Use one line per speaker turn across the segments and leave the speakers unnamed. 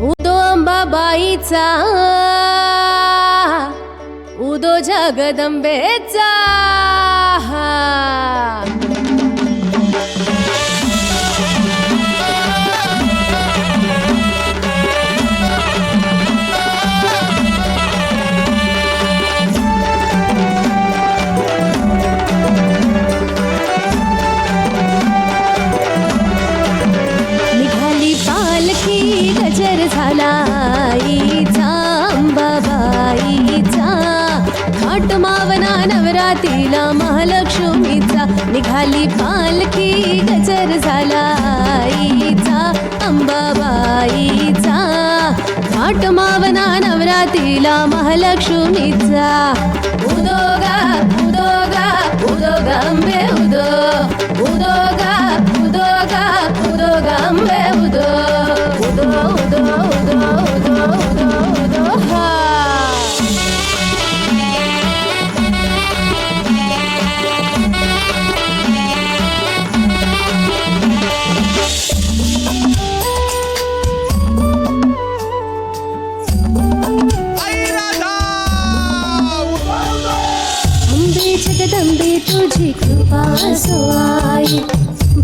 उदो अंबाबाईचा, उदो जगदंबेचा. निघाली पालखी गजर झाला आईचा, अंबाबाईचा. थाट मावना नवरातीला महालक्ष्मीचा. निघाली पालखी गजर झाला आईचा, अंबाबाईचा. थाट मावना नवरातीला महालक्ष्मीचा. उदो गा उदो गा उदो गा अंबे उदो. उदो गा उदो गा उदो गा अंबे उदो. उदो उदो उदो उदो उदो उदो हा. अंबे जगदंबे तुझी कृपा असो आई.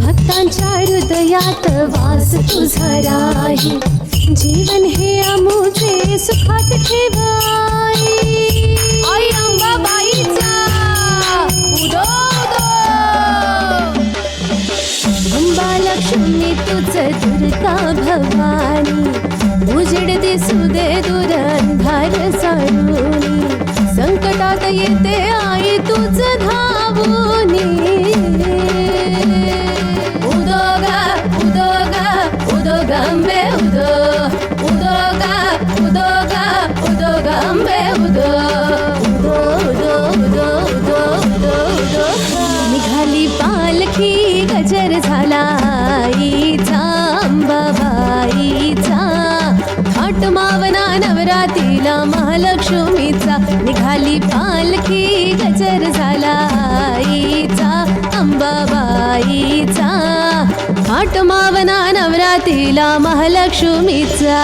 भक्तांच्या हृदयात वास तुझा राही. जीवन हे अमुचे सुखात ठेवाई. आई अंबाबाईचा उदो उदो. अंबा लक्ष्मी तुझ दुर्गा भवानी. उजेड दिसू दे दूर अंधार साडूनी. संकटात येते आई तुझ धावूनी. उदो गा उदो गा उदो गा अंबे उदो. उदो गा उदो गा उदो गा अंबे उदो. उदो उदो उदो उदो उदो उदो. निघाली पालखी गजर झाला आईचा, अंबाबाईचा. थाट मावना नवरातीला महालक्ष्मीचा. निघाली पालखी गजर झाला आईचा, अंबाबाईचा. थाट मावना नवरातीला महालक्ष्मीचा.